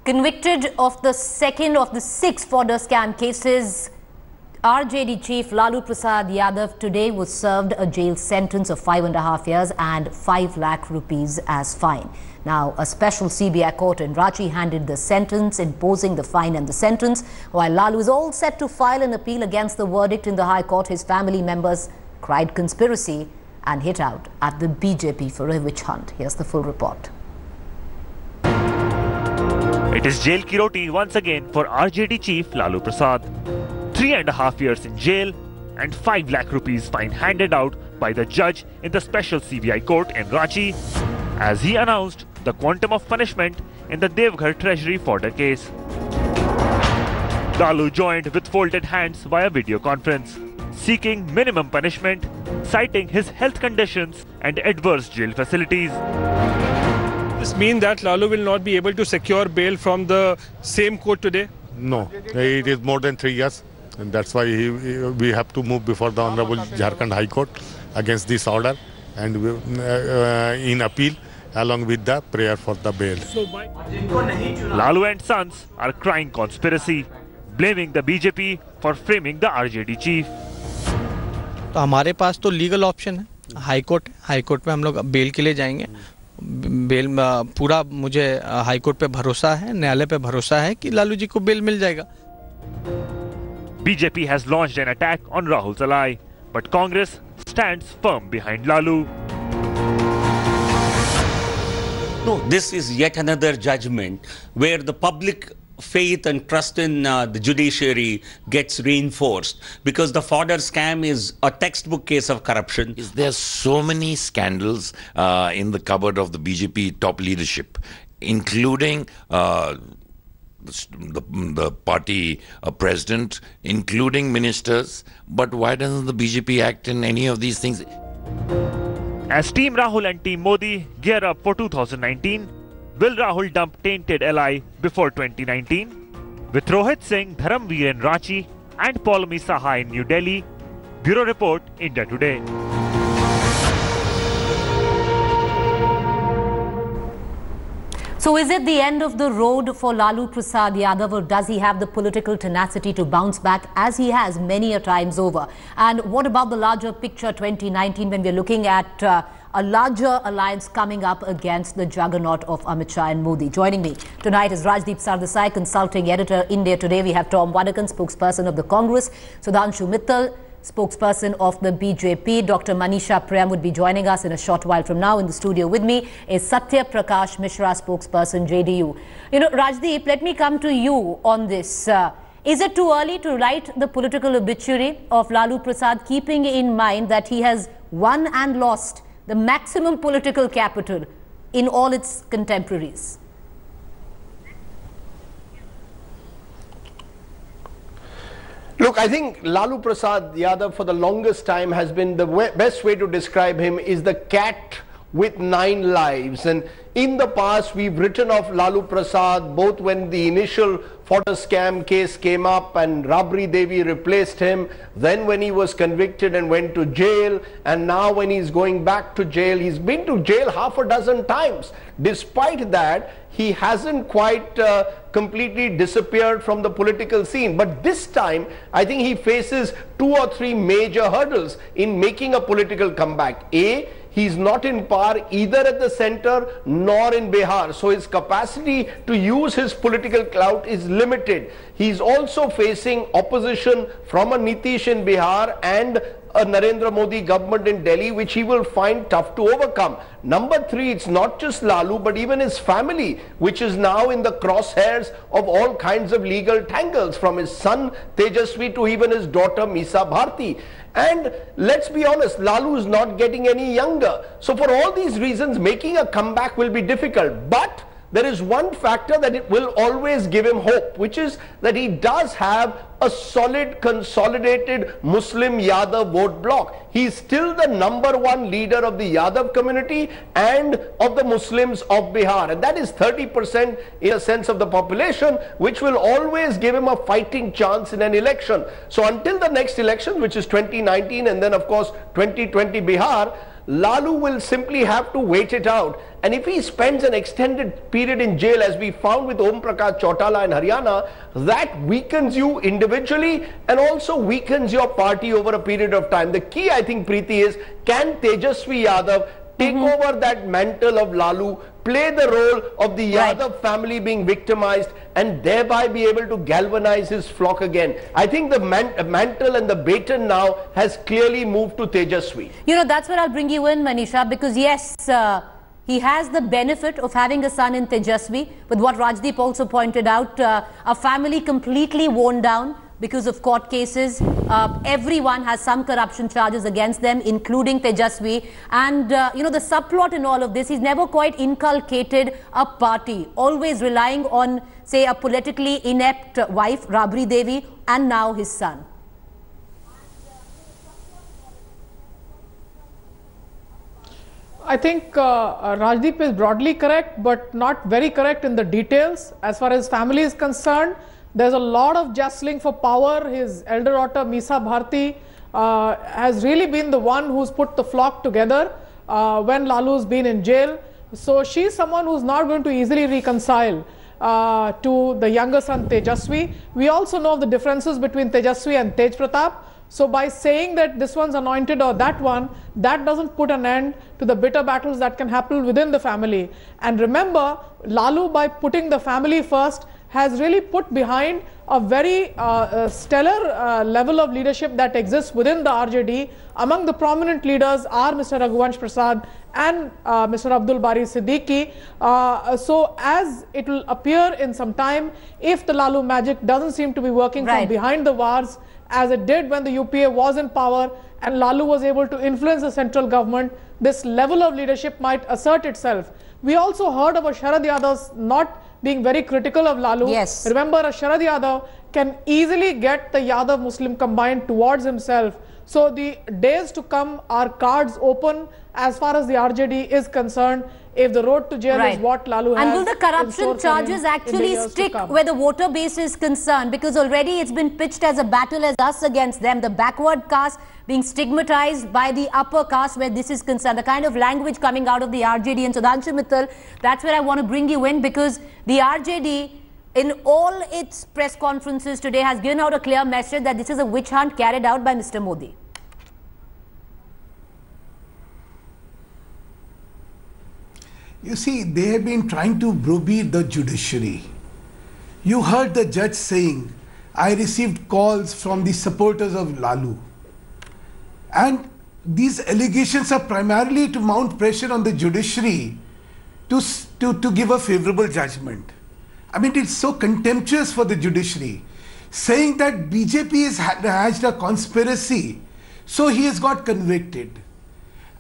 Convicted of the second of the 6 fodder scam cases, RJD chief Lalu Prasad Yadav today was served a jail sentence of 5.5 years and 5 lakh rupees as fine. Now, a special CBI court in Ranchi handed the sentence, imposing the fine and the sentence. While Lalu is all set to file an appeal against the verdict in the High Court, his family members cried conspiracy and hit out at the BJP for a witch hunt. Here's the full report. It is jail ki roti once again for RJD chief Lalu Prasad. 3.5 years in jail and 5 lakh rupees fine handed out by the judge in the special CBI court in Ranchi as he announced the quantum of punishment in the Devghar treasury fodder case. Lalu joined with folded hands via video conference, seeking minimum punishment, citing his health conditions and adverse jail facilities. Does this mean that Lalu will not be able to secure bail from the same court today? No, it is more than 3 years, and that's why we have to move before the Honorable Jharkhand High Court against this order and in appeal along with the prayer for the bail. Lalu and sons are crying conspiracy, blaming the BJP for framing the RJD chief. तो हमारे पास तो legal option है, high court में हम लोग bell के लिए जाएंगे. बेल पूरा मुझे हाई कोर्ट पे भरोसा है, न्यायालय पे भरोसा है कि लालू जी को बेल मिल जाएगा. BJP has launched an attack on Rahul Salai, but Congress stands firm behind Lalu. No, this is yet another judgment where the public faith and trust in the judiciary gets reinforced because the fodder scam is a textbook case of corruption. There are so many scandals in the cupboard of the BJP top leadership, including the party president, including ministers. But why doesn't the BJP act in any of these things? As Team Rahul and Team Modi gear up for 2019, will Rahul dump tainted ally before 2019? With Rohit Singh, Dharamveer in Ranchi and Paulami Saha in New Delhi. Bureau Report, India Today. So is it the end of the road for Lalu Prasad Yadav, or does he have the political tenacity to bounce back as he has many a times over? And what about the larger picture 2019 when we're looking at a larger alliance coming up against the juggernaut of Amit Shah and Modi? Joining me tonight is Rajdeep Sardesai, consulting editor, India Today. We have Tom Wadakan, spokesperson of the Congress, Sudhanshu Mittal, spokesperson of the BJP. Dr. Manisha Prem would be joining us in a short while from now. In the studio with me is Satya Prakash Mishra, spokesperson, JDU. You know, Rajdeep, let me come to you on this. Is it too early to write the political obituary of Lalu Prasad, keeping in mind that he has won and lost the maximum political capital in all its contemporaries? Look, I think Lalu Prasad Yadav for the longest time has been the best way to describe him is the cat with 9 lives. And in the past, we've written off Lalu Prasad both when the initial fodder scam case came up and Rabri Devi replaced him, then when he was convicted and went to jail, and now when he's going back to jail. He's been to jail half a dozen times. Despite that, he hasn't quite completely disappeared from the political scene. But this time, I think he faces 2 or 3 major hurdles in making a political comeback. A, he's not in power either at the center nor in Bihar. So his capacity to use his political clout is limited. He's also facing opposition from a Nitish in Bihar and a Narendra Modi government in Delhi, which he will find tough to overcome. Number 3, it's not just Lalu, but even his family, which is now in the crosshairs of all kinds of legal tangles, from his son Tejasvi to even his daughter Misa Bharti. And let's be honest, Lalu is not getting any younger. So for all these reasons, making a comeback will be difficult. But there is one factor that it will always give him hope, which is that he does have a solid, consolidated Muslim Yadav vote bloc. He is still the #1 leader of the Yadav community and of the Muslims of Bihar. And that is 30% in a sense of the population, which will always give him a fighting chance in an election. So until the next election, which is 2019, and then of course 2020 Bihar, Lalu will simply have to wait it out. And if he spends an extended period in jail, as we found with Om Prakash Chautala in Haryana, that weakens you individually and also weakens your party over a period of time. The key, I think, Preeti, is can Tejasvi Yadav take over that mantle of Lalu, play the role of the Yadav family being victimized, and thereby be able to galvanize his flock again. I think the mantle and the baton now has clearly moved to Tejasvi. You know, that's where I'll bring you in, Manisha, because yes, he has the benefit of having a son in Tejasvi, but what Rajdeep also pointed out, a family completely worn down because of court cases. Everyone has some corruption charges against them, including Tejasvi. And, you know, the subplot in all of this, he's never quite inculcated a party, always relying on, say, a politically inept wife, Rabri Devi, and now his son. I think Rajdeep is broadly correct, but not very correct in the details. As far as family is concerned, there's a lot of jostling for power. His elder daughter, Misa Bharti, has really been the one who's put the flock together when Lalu's been in jail. So she's someone who's not going to easily reconcile to the younger son, Tejasvi. We also know of the differences between Tejasvi and Tej Pratap. So by saying that this one's anointed or that one, that doesn't put an end to the bitter battles that can happen within the family. And remember, Lalu, by putting the family first, has really put behind a very stellar level of leadership that exists within the RJD. Among the prominent leaders are Mr. Raghuvansh Prasad and Mr. Abdul Bari Siddiqui. So as it will appear in some time, if the Lalu magic doesn't seem to be working from behind the wars, as it did when the UPA was in power and Lalu was able to influence the central government, this level of leadership might assert itself. We also heard about Sharad Yadav not being very critical of Lalu. Yes. Remember, a Sharad Yadav can easily get the Yadav Muslim combined towards himself. So the days to come are cards open as far as the RJD is concerned, if the road to jail is what Lalu has. And will the corruption charges actually stick where the voter base is concerned? Because already it's been pitched as a battle as us against them. The backward caste being stigmatized by the upper caste where this is concerned. The kind of language coming out of the RJD. And Sudhanshu Mittal, that's where I want to bring you in, because the RJD, in all its press conferences today, has given out a clear message that this is a witch hunt carried out by Mr. Modi. You see, they have been trying to browbeat the judiciary. You heard the judge saying, I received calls from the supporters of Lalu. And these allegations are primarily to mount pressure on the judiciary to give a favorable judgment. I mean, it's so contemptuous for the judiciary, saying that BJP has hatched a conspiracy, so he has got convicted.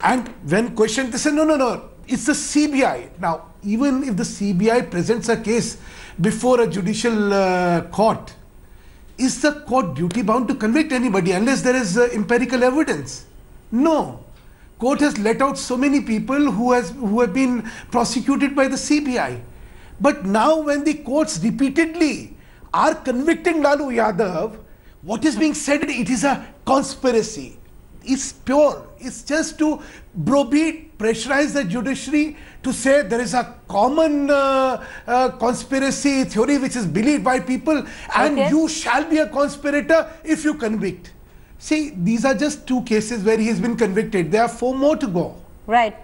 And when questioned, they said, no, it's the CBI. Now, even if the CBI presents a case before a judicial court, is the court duty bound to convict anybody unless there is empirical evidence? No. Court has let out so many people who have been prosecuted by the CBI. But now when the courts repeatedly are convicting Lalu Yadav, what is being said, it is a conspiracy. It's pure. It's just to browbeat, pressurize the judiciary to say there is a common conspiracy theory which is believed by people, and you shall be a conspirator if you convict. See, these are just 2 cases where he has been convicted. There are 4 more to go. Right.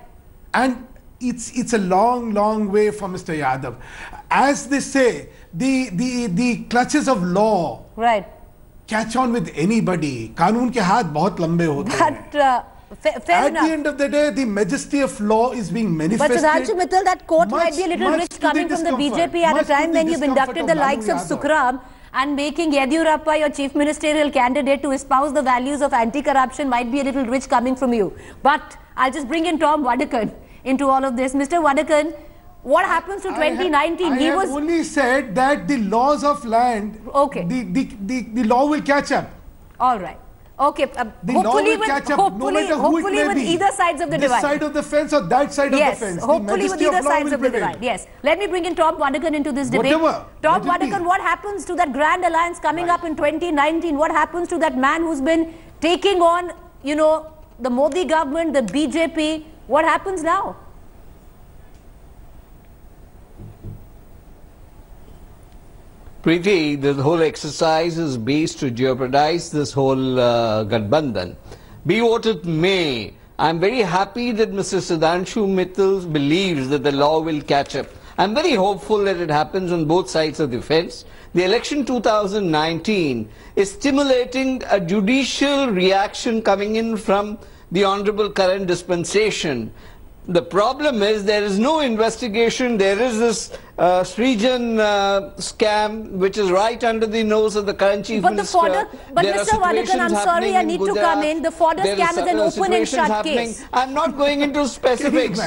And it's a long way for Mr. Yadav. As they say, the clutches of law catch on with anybody. Kanun ke haath bahut lambe hote hain. At the end of the day, the majesty of law is being manifested. But Sudhanshu Mittal, that quote might be a little rich coming from the BJP at a time when you've inducted the likes of Sukram, and making Yediyurappa your chief ministerial candidate to espouse the values of anti-corruption might be a little rich coming from you. But I'll just bring in Tom Vadakan into all of this. Mr. Vadakan, what happens to 2019? I have only said that the laws of land, the law will catch up. All right. Okay, hopefully with either sides of the divide. This side of the fence or that side of the fence. Yes, hopefully with either sides of the divide. Yes. Let me bring in Tom Vadakan into this debate. Tom Vadakan, what happens to that grand alliance coming up in 2019? What happens to that man who's been taking on, you know, the Modi government, the BJP, what happens now? Preeti, the whole exercise is based to jeopardize this whole Gathbandhan. Be what it may, I'm very happy that Mr. Sudhanshu Mittal believes that the law will catch up. I'm very hopeful that it happens on both sides of the fence. The election 2019 is stimulating a judicial reaction coming in from the Honorable Current Dispensation. The problem is there is no investigation. There is this Srijan scam which is right under the nose of the current chief minister. But Mr. Vadakan, I'm sorry, I need to come in. The fodder scam is an open and shut case. I'm not going into specifics.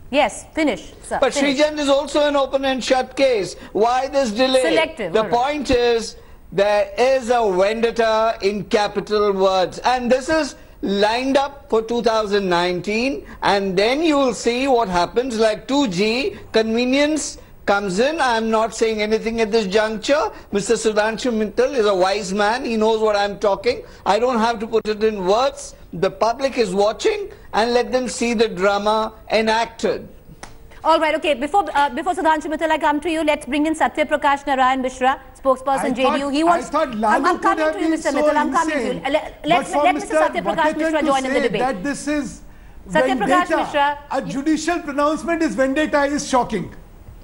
Yes, finish, sir. But Srijan is also an open and shut case. Why this delay? Selective. The point is there is a vendetta in capital words, and this is lined up for 2019, and then you will see what happens. Like 2G, convenience comes in. I am not saying anything at this juncture. Mr. Sudhanshu Mittal is a wise man. He knows what I am talking. I don't have to put it in words. The public is watching, and let them see the drama enacted. All right, okay. Before Sudhanshu Mittal, I come to you. Let's bring in Satya Prakash Narayan Mishra, spokesperson JDU. He wants. I'm coming to you, Mr. Mittal. I'm coming to you. Let Mr. Satya Prakash Mishra join in the debate. That this is Satya Prakash Mishra. A judicial pronouncement is vendetta is shocking.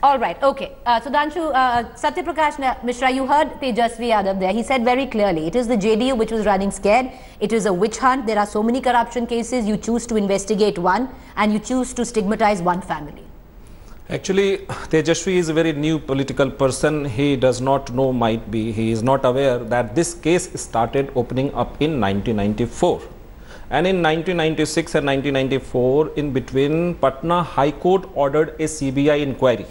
All right, okay. Satya Prakash Mishra, you heard Tejasvi Yadav there. He said very clearly, it is the JDU which was running scared. It is a witch hunt. There are so many corruption cases. You choose to investigate one, and you choose to stigmatize one family. Actually, Tejasvi is a very new political person. He does not know, might be, he is not aware that this case started opening up in 1994. And in 1996 and 1994, in between, Patna High Court ordered a CBI inquiry.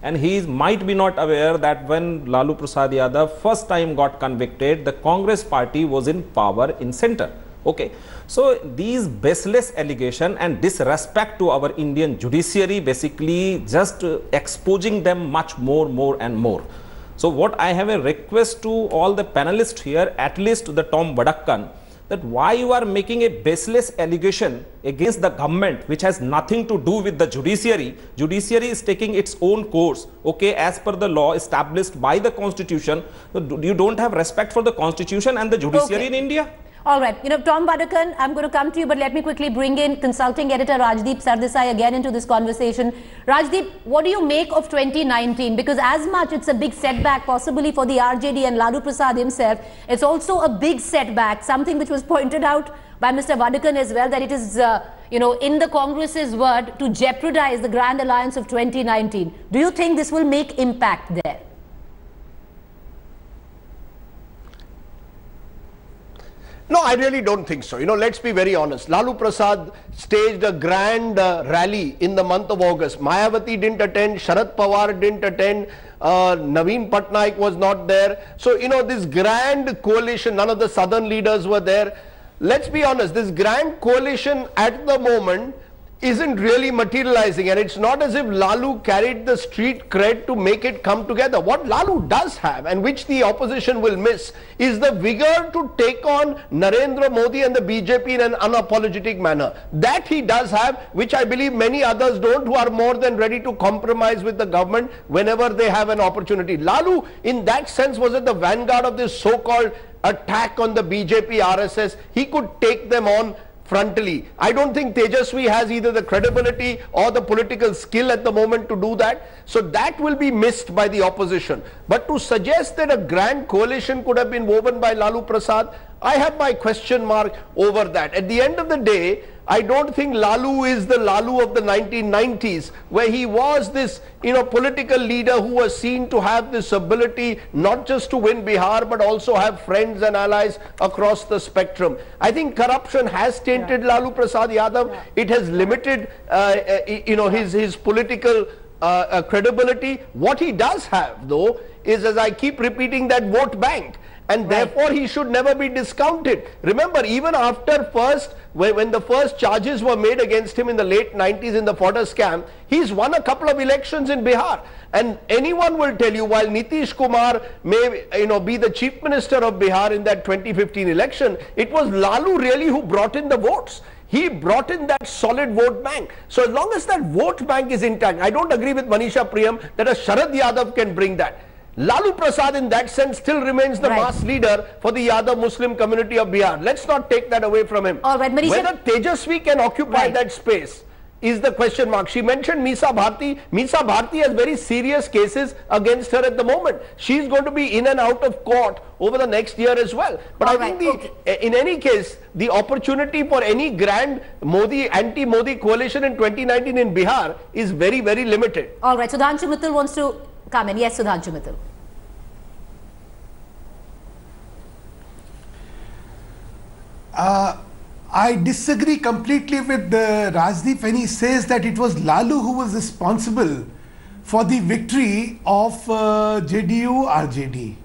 And he might be not aware that when Lalu Prasad Yadav first time got convicted, the Congress party was in power in center. Okay, so these baseless allegation and disrespect to our Indian judiciary, basically just exposing them much more and more. So what I have a request to all the panelists here, at least the Tom Vadakan, that why you are making a baseless allegation against the government which has nothing to do with the judiciary. Judiciary is taking its own course, okay, as per the law established by the constitution. You don't have respect for the constitution and the judiciary in India. All right, Tom Vadakan, I'm going to come to you, but let me quickly bring in consulting editor Rajdeep Sardesai again into this conversation. Rajdeep, what do you make of 2019? Because as much it's a big setback possibly for the RJD and Lalu Prasad himself, it's also a big setback, something which was pointed out by Mr. Vadakan as well, that it is, in the Congress's word, to jeopardize the Grand Alliance of 2019. Do you think this will make impact there? No, I really don't think so. Let's be very honest. Lalu Prasad staged a grand rally in the month of August. Mayawati didn't attend, Sharad Pawar didn't attend, Naveen Patnaik was not there. So, this grand coalition, none of the southern leaders were there. Let's be honest, this grand coalition at the moment isn't really materializing, and it's not as if Lalu carried the street cred to make it come together. What Lalu does have, and which the opposition will miss, is the vigor to take on Narendra Modi and the BJP in an unapologetic manner. That he does have, which I believe many others don't, who are more than ready to compromise with the government whenever they have an opportunity. Lalu, in that sense, was at the vanguard of this so-called attack on the BJP RSS. He could take them on frontally. I don't think Tejasvi has either the credibility or the political skill at the moment to do that. So that will be missed by the opposition. But to suggest that a grand coalition could have been woven by Lalu Prasad, I have my question mark over that. At the end of the day, I don't think Lalu is the Lalu of the 1990s, where he was this, political leader who was seen to have this ability not just to win Bihar, but also have friends and allies across the spectrum. I think corruption has tainted Lalu Prasad Yadav. It has limited, his political credibility. What he does have, though, is, as I keep repeating, that vote bank. and therefore he should never be discounted. Remember, even after when the first charges were made against him in the late 90s in the fodder scam, he's won a couple of elections in Bihar. And anyone will tell you, while Nitish Kumar may be the chief minister of Bihar in that 2015 election, it was Lalu really who brought in the votes. He brought in that solid vote bank. So as long as that vote bank is intact, I don't agree with Manisha Priyam that a Sharad Yadav can bring that. Lalu Prasad in that sense still remains the mass leader for the Yadav Muslim community of Bihar. Let's not take that away from him. All right, Manisha. Whether Tejasvi can occupy that space is the question mark. She mentioned Meesa Bharti. Meesa Bharti has very serious cases against her at the moment. She's going to be in and out of court over the next year as well. But I think in any case, the opportunity for any grand anti-Modi coalition in 2019 in Bihar is very, very limited. All right, Sudhanshu Mittal wants to come in. Yes, Sudhanshu Mittal. I disagree completely with Rajdeep when he says that it was Lalu who was responsible for the victory of JDU RJD.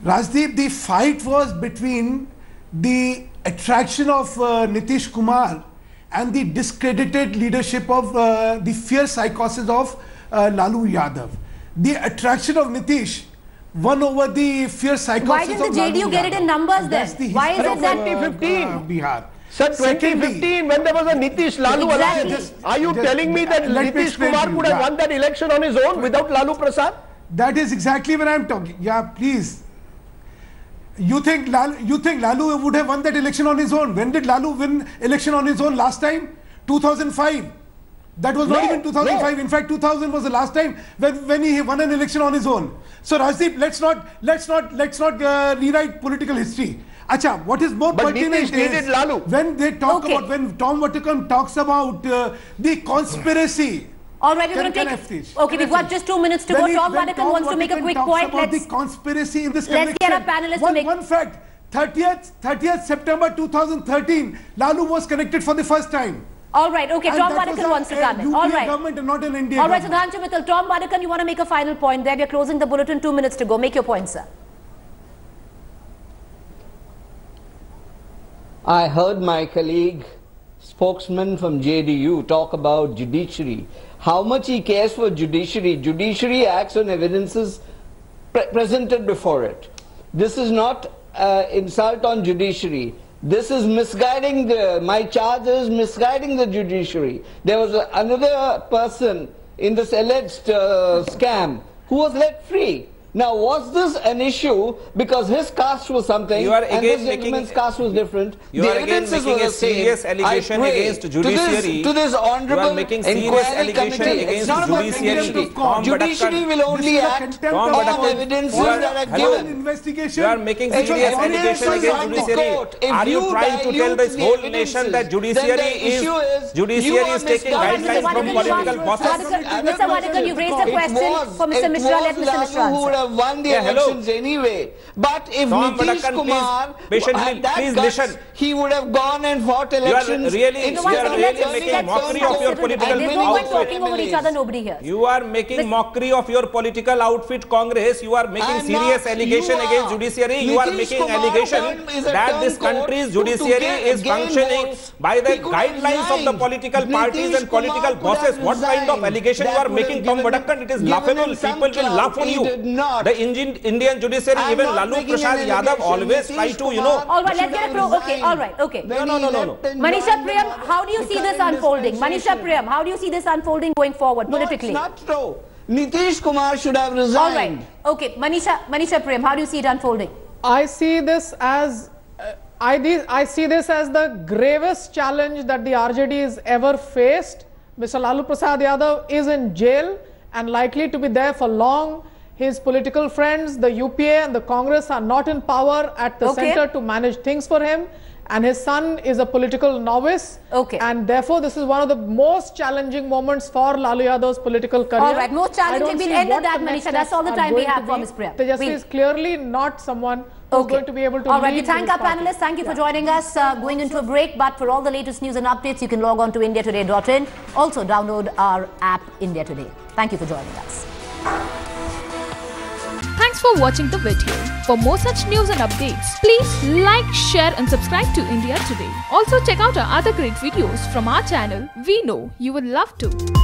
Rajdeep, the fight was between the attraction of Nitish Kumar and the discredited leadership of the fear psychosis of Lalu Yadav. The attraction of Nitish won over the fear psychosis. Why didn't the JDU get it in numbers then? Why is it that 2015? Bihar. Sir, 2015 when there was a Nitish Lalu alliance, are you telling me that Nitish Kumar could have won that election on his own without Lalu Prasad? That is exactly what I am talking. Yeah, please. You think Lalu would have won that election on his own? When did Lalu win election on his own last time? 2005. That was not even 2005. In fact, 2000 was the last time when he won an election on his own. So Rajdeep, let's not rewrite political history. Acha, what is more pertinent is when they talk about, when Tom Wattercombe talks about the conspiracy. All right, we're going to take. Okay, we've got just 2 minutes to go. Tom Wattercombe wants to make a quick point. Let's the conspiracy in this connection. Let's get our panelists to make one fact. 30th September 2013, Lalu was connected for the first time. All right, okay, Tom Wattercombe wants to come in. All right. Government and not an India All right, Sudhanshu Mittal, Tom Wattercombe, you want to make a final point there? We're closing the bulletin, 2 minutes to go. Make your point, sir. I heard my colleague, spokesman from JDU, talk about judiciary. How much he cares for judiciary. Judiciary acts on evidences presented before it. This is not insult on judiciary. This is misguiding my charge is misguiding the judiciary. There was another person in this alleged scam who was let free. Now, was this an issue because his caste was something and this gentleman's caste was different? You are again making a serious allegation against judiciary. To this honourable inquiry committee, it's not about judiciary. Judiciary will only act on evidences that are given. You are making serious allegation against judiciary. Are you trying to tell this whole nation that judiciary is taking guidelines from political bosses? Mr. Wattercombe, you raised a question for Mr. Mishra. Let Mr. Mishra answer. Won the elections anyway. But if Nitish Kumar had that guts, he would have gone and fought elections. You are really making mockery of your political outfit. Talking over each other, nobody here. You are making mockery of your political outfit, Congress. You are making serious allegation against judiciary. You are making allegation that this country's judiciary is functioning by the guidelines of the political parties and political bosses. What kind of allegation you are making, Tom Wattercombe? It is laughable. People will laugh on you. The Indian judiciary, even Lalu Prasad Yadav always try to, All right, let's get a okay, all right, okay. No. Manisha Priyam, how do you see this unfolding? Manisha Priyam, how do you see this unfolding going forward politically? No, it's not true. Nitish Kumar should have resigned. All right, okay. Manisha Priyam, how do you see it unfolding? I see this as I see this as the gravest challenge that the RJD has ever faced. Mr. Lalu Prasad Yadav is in jail and likely to be there for long. His political friends, the UPA and the Congress, are not in power at the center to manage things for him. And his son is a political novice. And therefore, this is one of the most challenging moments for Lalu Yadav's political career. All right, most challenging. We'll end with that, Manisha. That's all the time we have for Ms. Priya. Tejasvi is clearly not someone who's going to be able to All right, we thank our panelists. Thank you for joining us. Going into a break, but for all the latest news and updates, you can log on to indiatoday.in. Also, download our app, India Today. Thank you for joining us. Thanks for for watching the video. For more such news and updates, please like, share and subscribe to India Today. Also check out our other great videos from our channel. We know you will love to.